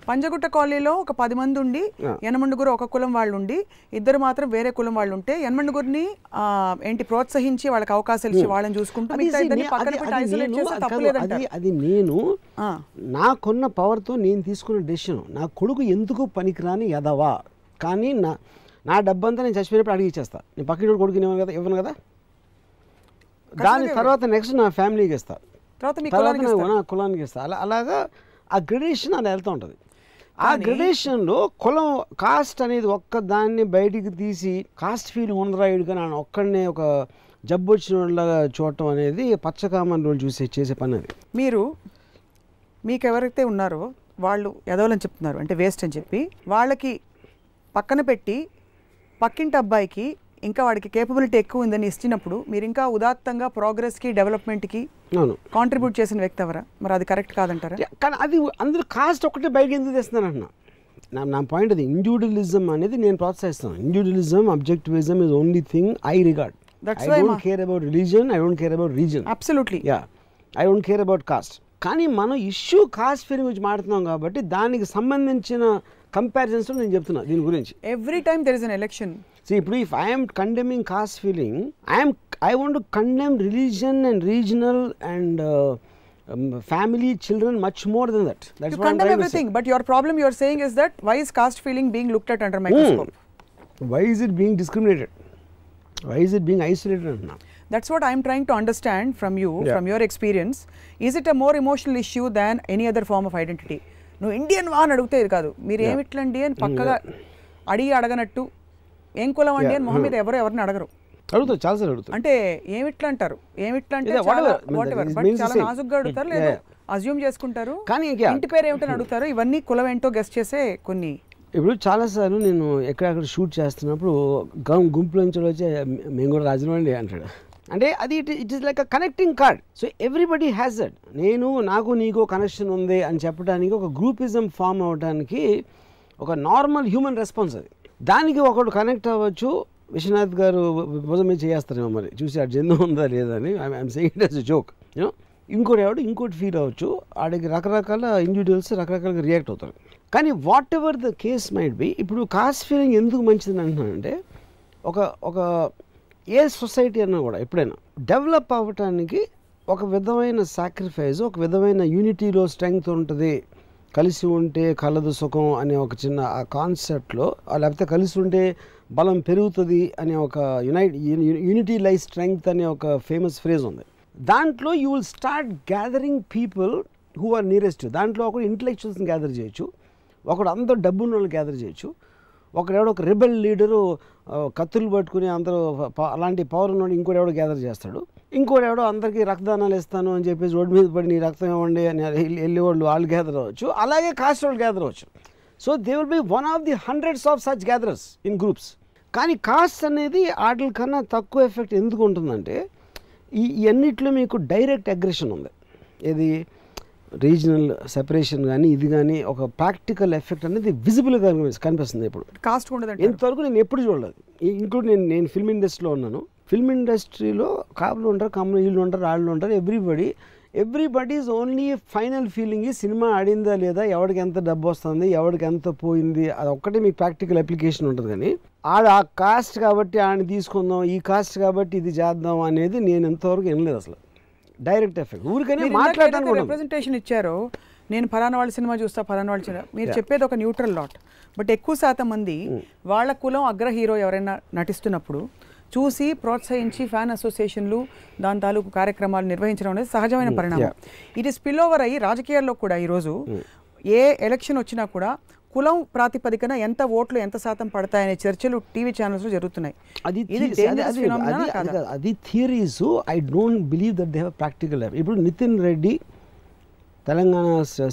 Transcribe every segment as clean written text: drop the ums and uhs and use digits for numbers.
పంజగుట్ట కాలనీలో ఒక 10 మంది ఉండి యనమండుగురు ఒక కులం వాళ్ళు ఉండి ఇద్దరు మాత్రం వేరే కులం వాళ్ళు ఉంటే యనమండుగురిని ఏంటి ప్రోత్సహించి వాళ్ళకి అవకాశాలు ఇచ్చి వాళ్ళని చూసుకుంటూ మిగతా ఇద్దరిని పక్కన పెట్టి ఐసోలేట్ చేస్తే తప్పులేదంటారు. అది నేను నాకున్న పవర్తో నేను తీసుకున్న డెసిషన్. నా కొడుకు ఎందుకు పనికిరాని ఎదవా, కానీ నా డబ్బంతా నేను చచ్చిపోయినప్పుడు అడిగి ఇచ్చేస్తా. నేను పక్కన కొడుకు ఇవ్వను కదా. దాని తర్వాత నెక్స్ట్ నా ఫ్యామిలీకి ఇస్తా, తర్వాత నా కులానికి ఇస్తా. అలాగా ఆ గ్రెడేషన్ అలా వెళ్తూ ఉంటుంది. ఆ గ్రెడేషన్లో కులం కాస్ట్ అనేది ఒక్క దాన్ని బయటికి తీసి కాస్ట్ ఫీలింగ్ ఉండరాయుడు కానీ ఆయన ఒక్కడనే ఒక జబ్బు వచ్చిన వాళ్ళగా చూడటం అనేది పచ్చకామన్ రోజు చేసే పని. అది మీకు ఎవరైతే ఉన్నారో వాళ్ళు ఎదవలని చెప్తున్నారు అంటే వేస్ట్ అని చెప్పి వాళ్ళకి పక్కన పెట్టి పక్కింటి అబ్బాయికి ఇంకా వాడికి కేపబిలిటీ ఎక్కువ ఉందని ఇచ్చినప్పుడు మీరు ఇంకా ఉదాత్తంగా ప్రోగ్రెస్కి డెవలప్మెంట్కి కాంట్రిబ్యూట్ చేసిన వ్యక్తి ఎవరా? మరి అది కరెక్ట్ కాదంటారా? కానీ అది అందరూ కాస్ట్ ఒకటే బయట ఎందుకు తెస్తున్నారు అంటున్నా. నా పాయింట్ అది. ఇండివిజువలిజం అనేది నేను ప్రోత్సహిస్తాను. Individualism, objectivism is only thing I regard. I don't care about religion, I don't care about region. Absolutely. Yeah. I don't care about caste. కానీ మనం ఇష్యూ కాస్ట్ ఫీలింగ్ గురించి మాట్లాడుతున్నాం కాబట్టి దానికి సంబంధించిన కంపారిజన్స్ నేను చెప్తున్నా దీని గురించి. Every time there is an election. See, ఇప్పుడు if I am condemning caste feeling, I want to condemn religion and regional and family, children much more than that. That's you what condemn everything, but your problem you are saying is that why is caste feeling being looked at under microscope? Why is it being discriminated? Why is it being isolated now? That's what I am trying to understand from you, from your experience. Is it a more emotional issue than any other form of identity? No Indian వా అని అడిగితే ఇది కాదు, మీరు ఏమిట్లండి అని పక్కగా అడగనట్టు ఏం కులం అండి అని మొహం మీద ఎవరిని అడగరు. అడుగుతారు, చాలాసార్లు అడుగుతారు. అంటే ఏమిట్లా అంటారు, ఏమిట్లా అంటే చాలా నాజుగ్గా అడుగుతారు, లేదా అజ్యూమ్ చేసుకుంటారు. కానీ ఇంటి పేరు ఏమిటని అడుగుతారు. ఇవన్నీ కులం ఏంటో గెస్ట్ చేసే కొన్ని. ఇప్పుడు చాలాసార్లు నేను ఎక్కడెక్కడ షూట్ చేస్తున్నప్పుడు గుంపులో నుంచి వచ్చి మేము కూడా రాజమండ్రి అంటాడు. అంటే అది it is like a connecting card. So everybody has that. నాకు నీకు కనెక్షన్ ఉంది అని చెప్పడానికి, ఒక గ్రూపిజం ఫామ్ అవ్వడానికి ఒక నార్మల్ హ్యూమన్ రెస్పాన్స్ అది. దానికి ఒకడు కనెక్ట్ అవ్వచ్చు. విశ్వనాథ్ గారు భుజం మీద చేస్తారేమో మరి చూసి ఆ జంతువు ఉందా లేదా అని I'm saying it as a joke. ఇంకోటి ఫీల్ అవ్వచ్చు. ఆడికి రకరకాల ఇండివిజువల్స్ రకరకాలుగా రియాక్ట్ అవుతారు. కానీ whatever the case might be, ఇప్పుడు కాస్ట్ ఫీలింగ్ ఎందుకు మంచిదని అంటున్నానంటే, ఒక ఏ సొసైటీ అన్నా కూడా ఎప్పుడైనా డెవలప్ అవ్వటానికి ఒక విధమైన సాక్రిఫైస్, ఒక విధమైన యూనిటీలో స్ట్రెంగ్త్ ఉంటుంది. కలిసి ఉంటే కలదు సుఖం అనే ఒక చిన్న ఆ కాన్సెప్ట్లో, లేకపోతే కలిసి ఉంటే బలం పెరుగుతుంది అనే ఒక యూనిటీ లైస్ స్ట్రెంగ్త్ అనే ఒక ఫేమస్ ఫ్రేజ్ ఉంది. దాంట్లో you will start gathering people who are nearest. దాంట్లో ఒకడు ఇంటలెక్చువల్స్ని గ్యాదర్ చేయొచ్చు, ఒకడు అందరూ డబ్బున్న వాళ్ళు గ్యాదర్ చేయొచ్చు, ఒకడెవడో ఒక రెబెల్ లీడరు కత్తులు పట్టుకుని అందరూ అలాంటి పవర్ ఉన్నవాడు ఇంకోటి గ్యాదర్ చేస్తాడు. ఇంకోటి అందరికీ రక్తదానాలు ఇస్తాను అని చెప్పేసి రోడ్డు మీద పడి నీ రక్తం ఇవ్వండి అని వెళ్ళేవాళ్ళు వాళ్ళు గ్యాదర్ అవ్వచ్చు. అలాగే కాస్ట్ వాళ్ళు గ్యాదర్ అవ్వచ్చు. So they will be one of the hundreds of such gatherers in groups. కానీ కాస్ట్ అనేది వాటి కన్నా తక్కువ ఎఫెక్ట్ ఎందుకు ఉంటుందంటే, ఇవన్నిట్లో మీకు డైరెక్ట్ అగ్రెషన్ ఉంది. ఇది రీజనల్ సెపరేషన్ కానీ ఇది కానీ ఒక ప్రాక్టికల్ ఎఫెక్ట్ అనేది విజిబుల్గా కనిపిస్తుంది. ఇప్పుడు కాస్ట్ ఉండదు ఇంతవరకు నేను ఎప్పుడు చూడలేదు. ఇంక్లూడ్ నేను ఫిల్మ్ ఇండస్ట్రీలో ఉన్నాను. ఫిల్మ్ ఇండస్ట్రీలో కాపులు ఉంటారు, కమ్ములు వీళ్ళు ఉంటారు, వాళ్ళు ఉంటారు. Everybody is only final feeling ఈ సినిమా ఆడిందా లేదా, ఎవరికి ఎంత డబ్బు వస్తుంది, ఎవరికి ఎంత పోయింది, అది ఒక్కటే మీకు ప్రాక్టికల్ అప్లికేషన్ ఉంటుంది. కానీ ఆ కాస్ట్ కాబట్టి ఆడిని తీసుకుందాం, ఈ కాస్ట్ కాబట్టి ఇది చేద్దాం అనేది నేను ఎంతవరకు వినలేదు అసలు. డైరెక్ట్ ఎఫెక్ట్ ఊరికనే మాట్లాడడానికి రిప్రజెంటేషన్ ఇచ్చారు. నేను ఫలానా వాళ్ళ సినిమా చూస్తా, ఫలానా వాళ్ళ సినిమా, మీరు చెప్పేది ఒక న్యూట్రల్ లాట్. బట్ ఎక్కువ శాతం మంది వాళ్ళ కులం అగ్ర హీరో ఎవరైనా నటిస్తున్నప్పుడు చూసి ప్రోత్సహించి ఫ్యాన్ అసోసియేషన్లు దాని తాలూకు కార్యక్రమాలు నిర్వహించడం అనేది సహజమైన పరిణామం. ఇది స్పిల్ ఓవర్ అయ్యి రాజకీయాల్లో కూడా ఈరోజు ఏ ఎలక్షన్ వచ్చినా కూడా కులం ప్రాతిపదికన ఎంత ఓట్లు ఎంత శాతం పడతాయనే చర్చలు టీవీ ఛానల్స్లో జరుగుతున్నాయి. అది theories. I don't believe that they have practical. ఇప్పుడు నితిన్ రెడ్డి తెలంగాణ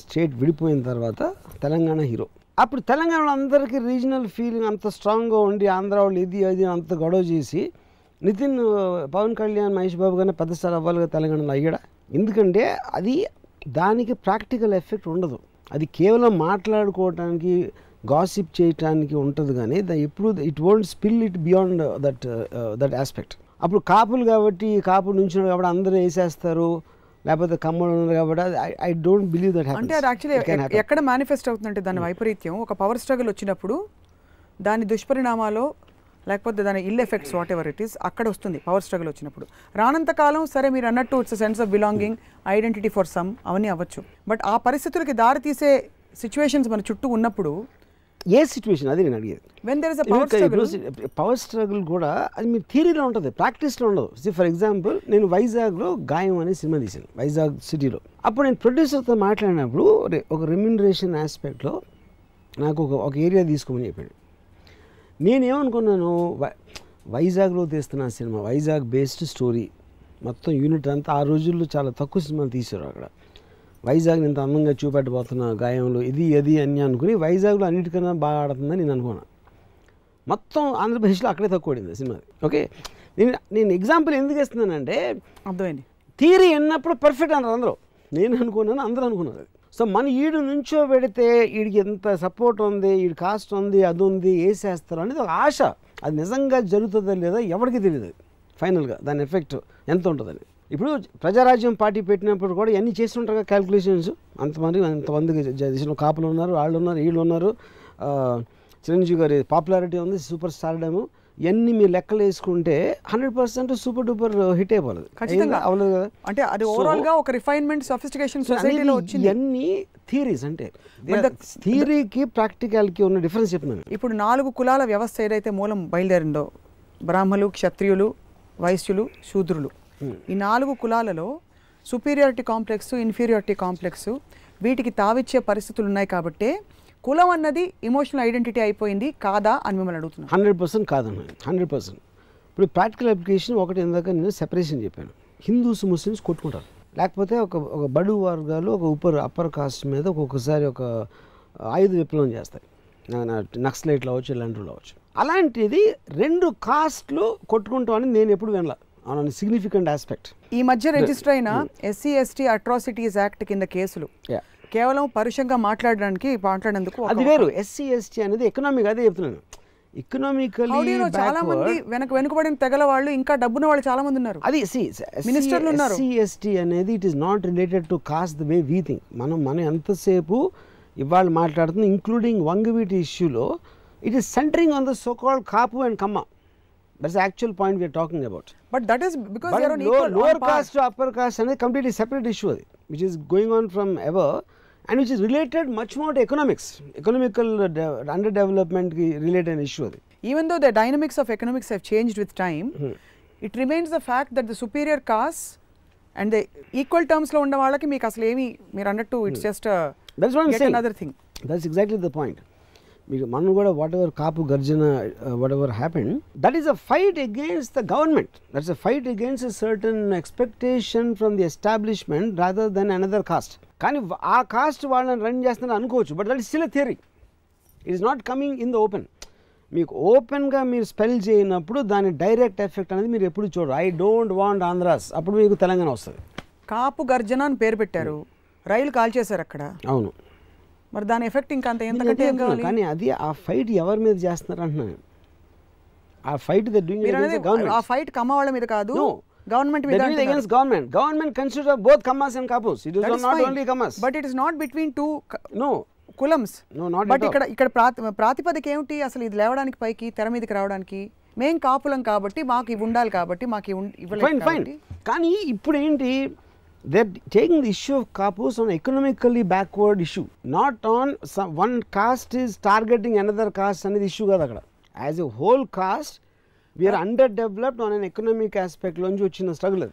స్టేట్ విడిపోయిన తర్వాత తెలంగాణ హీరో. అప్పుడు తెలంగాణలో అందరికీ రీజనల్ ఫీలింగ్ అంత స్ట్రాంగ్గా ఉండి ఆంధ్ర వాళ్ళు ఇది అది అంత గొడవ చేసి నితిన్ పవన్ కళ్యాణ్ మహేష్ బాబు గారిని పెద్ద స్టార్ అవ్వాలిగా తెలంగాణలో అయ్యాడా? ఎందుకంటే దానికి ప్రాక్టికల్ ఎఫెక్ట్ ఉండదు. అది కేవలం మాట్లాడుకోవటానికి గాసిప్ చేయటానికి ఉంటుంది. కానీ ఎప్పుడు it won't spill it beyond that aspect. అప్పుడు కాపులు కాబట్టి కాపు నుంచి కాబట్టి అందరూ వేసేస్తారు, లేకపోతే కమ్మలు ఉన్నారు కాబట్టి ఐ డోంట్ బిలీవ్ దట్ అంటే అది యాక్చువల్లీ ఎక్కడ మేనిఫెస్ట్ అవుతుందంటే దాని వైపరీత్యం ఒక పవర్ స్ట్రగుల్ వచ్చినప్పుడు దాని దుష్పరిణామాలు లేకపోతే దాని ill effects whatever it is అక్కడ వస్తుంది పవర్ స్ట్రగుల్ వచ్చినప్పుడు. రానంతకాలం సరే మీరు అన్నట్టు it's sense of belonging, identity for some అవన్నీ అవ్వచ్చు. బట్ ఆ పరిస్థితులకి దారి తీసే సిచ్యువేషన్స్ మన చుట్టూ ఉన్నప్పుడు ఏ సిచ్యువేషన్ అది నేను అడిగేది. When there is a power struggle, power struggle కూడా అది మీ థియరీలో ఉంటుంది, ప్రాక్టీస్లో ఉండదు. ఫర్ ఎగ్జాంపుల్ నేను వైజాగ్లో గాయం అనే సినిమా తీశాను, వైజాగ్ సిటీలో. అప్పుడు నేను ప్రొడ్యూసర్తో మాట్లాడినప్పుడు ఒక రెమ్యునరేషన్ ఆస్పెక్ట్లో నాకు ఒక ఏరియా తీసుకోమని చెప్పాడు. నేనేమనుకున్నాను, వైజాగ్లో తీస్తున్న సినిమా, వైజాగ్ బేస్డ్ స్టోరీ, మొత్తం యూనిట్ అంతా ఆ రోజుల్లో చాలా తక్కువ సినిమాలు తీశారు అక్కడ. వైజాగ్ని ఇంత అందంగా చూపెట్టబోతున్న గాయంలో ఇది అని అనుకుని వైజాగ్లో అన్నిటికన్నా బాగా ఆడుతుందని నేను అనుకున్నాను. మొత్తం ఆంధ్రప్రదేశ్లో అక్కడే తక్కువ ఆడింది సినిమా. ఓకే, నేను ఎగ్జాంపుల్ ఎందుకు ఇస్తున్నానంటే అర్థమైంది. థియరీ విన్నప్పుడు పర్ఫెక్ట్ అన్నారు అందరూ, నేను అనుకున్నాను, అందరూ అనుకున్నారు. సో మన ఈడు నుంచో పెడితే వీడికి ఎంత సపోర్ట్ ఉంది, వీడి కాస్ట్ ఉంది, అది ఉంది, వేసేస్తారు అనేది ఒక ఆశ. అది నిజంగా జరుగుతుందా లేదా ఎవరికి తెలియదు ఫైనల్గా దాని ఎఫెక్ట్ ఎంత ఉంటుందని. ఇప్పుడు ప్రజారాజ్యం పార్టీ పెట్టినప్పుడు కూడా ఇవన్నీ చేస్తుంటారు కదా క్యాల్కులేషన్స్. అంతమందికి దేశంలో కాపులు ఉన్నారు, వాళ్ళు ఉన్నారు, వీళ్ళు ఉన్నారు, చిరంజీవి గారి పాపులారిటీ ఉంది, సూపర్ స్టార్డము, ఇవన్నీ మీరు లెక్కలు వేసుకుంటే 100% సూపర్ డూపర్ హిట్ అయిపోలేదు. అవ్వలేదు కదా. అంటే అది ఓవరాల్ గా ఒక రిఫైన్మెంట్ సఫిస్టికేషన్ సొసైటీలో వచ్చింది. ఇవన్నీ థియరీస్, అంటే థియరీకి ప్రాక్టికల్కి ఉన్న డిఫరెన్స్ చెప్పినాను. ఇప్పుడు 4 కులాల వ్యవస్థ ఏదైతే మూలం బయలుదేరిందో, బ్రాహ్మలు, క్షత్రియులు, వైశ్యులు, శూద్రులు, ఈ 4 కులాలలో సుపీరియారిటీ కాంప్లెక్స్, ఇన్ఫీరియారిటీ కాంప్లెక్స్ వీటికి తావిచ్చే పరిస్థితులు ఉన్నాయి. కాబట్టి కులం అన్నది ఎమోషనల్ ఐడెంటిటీ అయిపోయింది కాదా అని మిమ్మల్ని అడుగుతున్నాను. 100% కాదన్న, 100%. ఇప్పుడు ప్రాక్టికల్ అప్లికేషన్ ఒకటి, ఇందాక నేను సెపరేషన్ చెప్పాను. హిందూస్ ముస్లిమ్స్ కొట్టుకుంటారు, లేకపోతే ఒక బడుగు వర్గాలు ఒక అప్పర్ కాస్ట్ మీద ఒక్కొక్కసారి ఒక ఆయుధ విప్లవం చేస్తాయి, నక్సలైట్లు అవ్వచ్చు, ఇలాంటివి అవ్వచ్చు. అలాంటిది 2 కాస్ట్లు కొట్టుకుంటామని నేను ఎప్పుడు వినలా ఆన్ సిగ్నిఫికెంట్ ఆస్పెక్ట్. ఈ మధ్య రిజిస్టర్ అయిన SC ST అట్రాసిటీస్ యాక్ట్ కింద కేసులు కేవలం పరుషంగా మాట్లాడినందుకు అది వేరు. SC ST అనేది ఎకనామిక్, అదే చెప్తున్నాను. ఎకనామికలీ చాలా మంది వెనుకబడిన తెగల వాళ్ళు, ఇంకా డబ్బున్న వాళ్ళు చాలా మంది ఉన్నారు, అది మినిస్టర్లు ఉన్నారు. SC ST అనేది it is not related to caste the way we think. మనం ఎంతసేపు ఇవాళ మాట్లాడుతుంది, ఇంక్లూడింగ్ వంగవీటి ఇష్యూలో, it is centering on the so called Kapu and Kamma. That's the actual point we are talking about. But that is because they are on equal lower caste to upper caste and a completely separate issue which is going on from ever and which is related much more to economics, economical underdevelopment related issue. Even though the dynamics of economics have changed with time, it remains the fact that the superior caste and the equal terms lo unna vallaki meeku asalu emi meer annattu it's just that's what I'm saying. Another thing. That's exactly the point. మనం కూడా what ever కాపు గర్జన what ever happen, that is a fight against the government, that's a fight against a certain expectation from the establishment rather than another cost. కానీ ఆ cost వాళ్ళని run చేస్తున్నారు అనుకోవచ్చు, but that is still a theory, it is not coming in the open. మీకు ఓపెన్గా మీరు spell చేయనప్పుడు దాని డైరెక్ట్ ఎఫెక్ట్ అనేది మీరు ఎప్పుడు చూడరు. ఐ డోంట్ వాంట్ ఆంధ్రాస్, అప్పుడు మీకు తెలంగాణ వస్తుంది. కాపు గర్జన అని పేరు పెట్టారు, రైలు కాల్ చేశారు అక్కడ. అవును, మరి దాని ఎఫెక్ట్ ఇంకా అంత ఎంతకంటే ఏం కావాలి. కానీ అది ఆ ఫైట్ ఎవరి మీద చేస్తున్నారు అంటున్నాను. ఆ ఫైట్ ఆ ఫైట్ కమ్మ వాళ్ళ మీద కాదు, గవర్నమెంట్ మీద. Against government. Government consider both Kammas and Kapus. It is not only Kammas, but it is not between 2 కులమ్స్. బట్ ఇక్కడ ప్రాతిపదిక ఏమిటి అసలు ఇది లేవడానికి, పైకి తెర మీదకి రావడానికి? మేం కాపులం కాబట్టి మాకు ఇవి ఉండాలి, కాబట్టి మాకు ఇవ్వలేదు. కానీ ఇప్పుడు ఏంటి, they're taking the issue of Kapus on economically backward issue, not on one caste is targeting another caste and the issue kada akkada. As a whole caste we are underdeveloped on an economic aspect lonji vachina struggle.